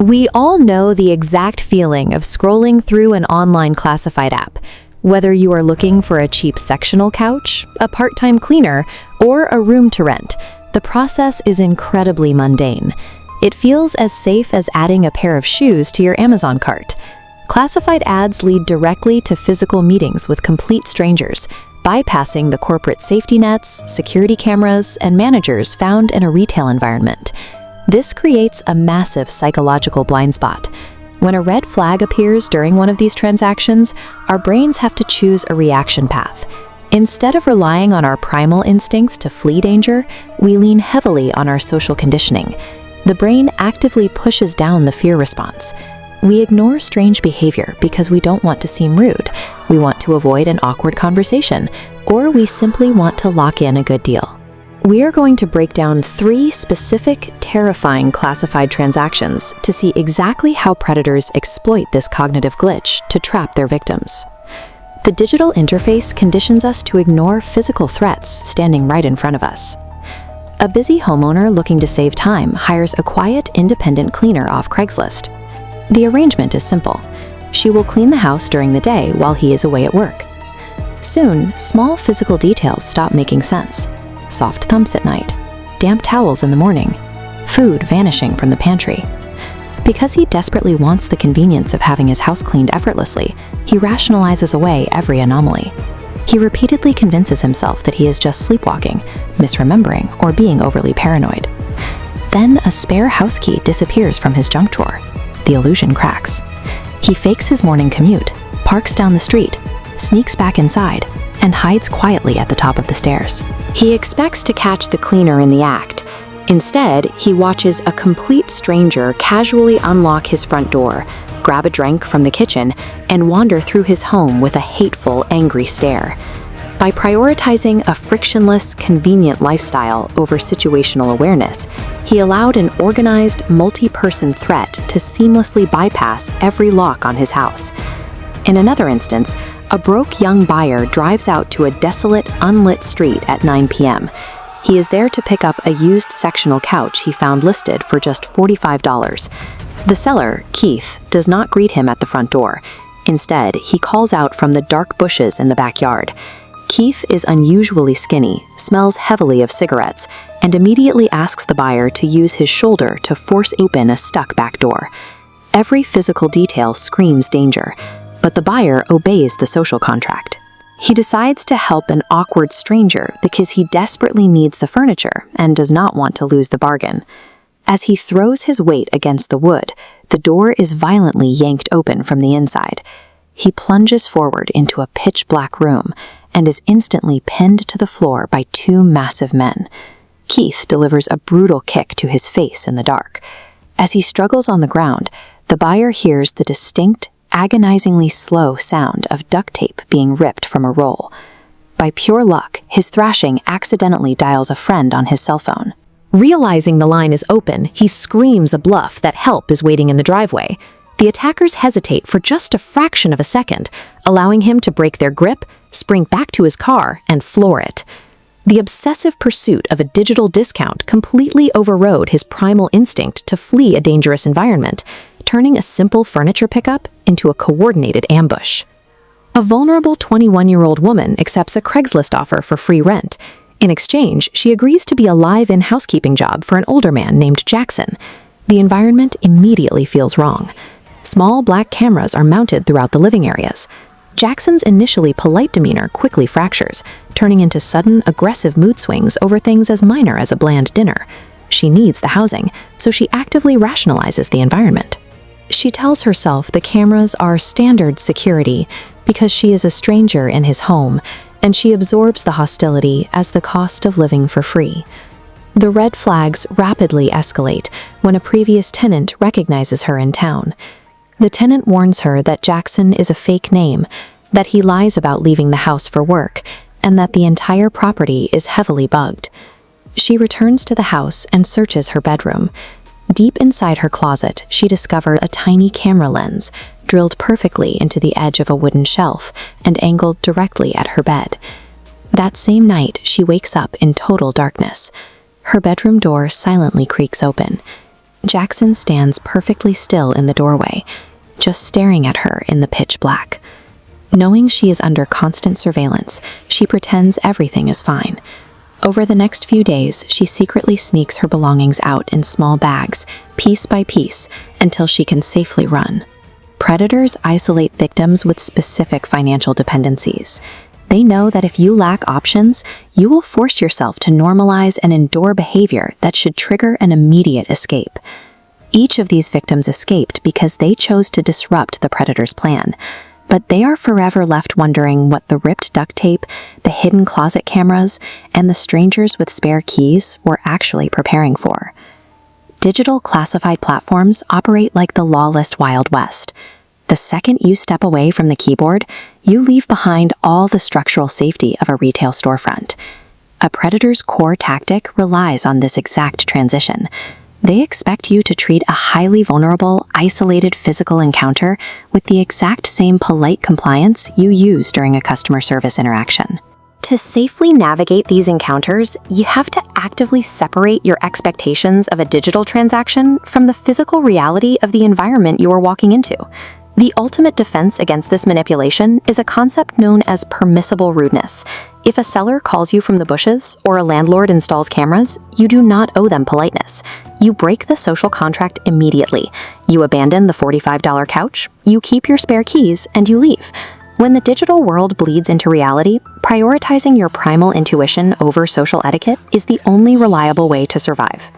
We all know the exact feeling of scrolling through an online classified app. Whether you are looking for a cheap sectional couch, a part-time cleaner, or a room to rent, the process is incredibly mundane. It feels as safe as adding a pair of shoes to your Amazon cart. Classified ads lead directly to physical meetings with complete strangers, bypassing the corporate safety nets, security cameras, and managers found in a retail environment. This creates a massive psychological blind spot. When a red flag appears during one of these transactions, our brains have to choose a reaction path. Instead of relying on our primal instincts to flee danger, we lean heavily on our social conditioning. The brain actively pushes down the fear response. We ignore strange behavior because we don't want to seem rude, we want to avoid an awkward conversation, or we simply want to lock in a good deal. We are going to break down 3 specific, terrifying classified transactions to see exactly how predators exploit this cognitive glitch to trap their victims. The digital interface conditions us to ignore physical threats standing right in front of us. A busy homeowner looking to save time hires a quiet, independent cleaner off Craigslist. The arrangement is simple. She will clean the house during the day while he is away at work. Soon, small physical details stop making sense. Soft thumps at night, damp towels in the morning, food vanishing from the pantry. Because he desperately wants the convenience of having his house cleaned effortlessly, he rationalizes away every anomaly. He repeatedly convinces himself that he is just sleepwalking, misremembering, or being overly paranoid. Then a spare house key disappears from his junk drawer. The illusion cracks. He fakes his morning commute, parks down the street, sneaks back inside, and hides quietly at the top of the stairs. He expects to catch the cleaner in the act. Instead, he watches a complete stranger casually unlock his front door, grab a drink from the kitchen, and wander through his home with a hateful, angry stare. By prioritizing a frictionless, convenient lifestyle over situational awareness, he allowed an organized, multi-person threat to seamlessly bypass every lock on his house. In another instance, a broke young buyer drives out to a desolate, unlit street at 9 p.m. He is there to pick up a used sectional couch he found listed for just $45. The seller, Keith, does not greet him at the front door. Instead, he calls out from the dark bushes in the backyard. Keith is unusually skinny, smells heavily of cigarettes, and immediately asks the buyer to use his shoulder to force open a stuck back door. Every physical detail screams danger, but the buyer obeys the social contract. He decides to help an awkward stranger because he desperately needs the furniture and does not want to lose the bargain. As he throws his weight against the wood, the door is violently yanked open from the inside. He plunges forward into a pitch-black room and is instantly pinned to the floor by 2 massive men. Keith delivers a brutal kick to his face in the dark. As he struggles on the ground, the buyer hears the distinct, agonizingly slow sound of duct tape being ripped from a roll. By pure luck, his thrashing accidentally dials a friend on his cell phone. Realizing the line is open, he screams a bluff that help is waiting in the driveway. The attackers hesitate for just a fraction of a second, allowing him to break their grip, spring back to his car, and floor it. The obsessive pursuit of a digital discount completely overrode his primal instinct to flee a dangerous environment, turning a simple furniture pickup into a coordinated ambush. A vulnerable 21-year-old woman accepts a Craigslist offer for free rent. In exchange, she agrees to be a live-in housekeeping job for an older man named Jackson. The environment immediately feels wrong. Small black cameras are mounted throughout the living areas. Jackson's initially polite demeanor quickly fractures, turning into sudden, aggressive mood swings over things as minor as a bland dinner. She needs the housing, so she actively rationalizes the environment. She tells herself the cameras are standard security because she is a stranger in his home, and she absorbs the hostility as the cost of living for free. The red flags rapidly escalate when a previous tenant recognizes her in town. The tenant warns her that Jackson is a fake name, that he lies about leaving the house for work, and that the entire property is heavily bugged. She returns to the house and searches her bedroom. Deep inside her closet, she discovers a tiny camera lens, drilled perfectly into the edge of a wooden shelf and angled directly at her bed. That same night, she wakes up in total darkness. Her bedroom door silently creaks open. Jackson stands perfectly still in the doorway, just staring at her in the pitch black. Knowing she is under constant surveillance, she pretends everything is fine. Over the next few days, she secretly sneaks her belongings out in small bags, piece by piece, until she can safely run. Predators isolate victims with specific financial dependencies. They know that if you lack options, you will force yourself to normalize and endure behavior that should trigger an immediate escape. Each of these victims escaped because they chose to disrupt the predator's plan, but they are forever left wondering what the ripped duct tape, the hidden closet cameras, and the strangers with spare keys were actually preparing for. Digital classified platforms operate like the lawless Wild West. The second you step away from the keyboard, you leave behind all the structural safety of a retail storefront. A predator's core tactic relies on this exact transition. They expect you to treat a highly vulnerable, isolated physical encounter with the exact same polite compliance you use during a customer service interaction. To safely navigate these encounters, you have to actively separate your expectations of a digital transaction from the physical reality of the environment you are walking into. The ultimate defense against this manipulation is a concept known as permissible rudeness. If a seller calls you from the bushes or a landlord installs cameras, you do not owe them politeness. You break the social contract immediately. You abandon the $45 couch, you keep your spare keys, and you leave. When the digital world bleeds into reality, prioritizing your primal intuition over social etiquette is the only reliable way to survive.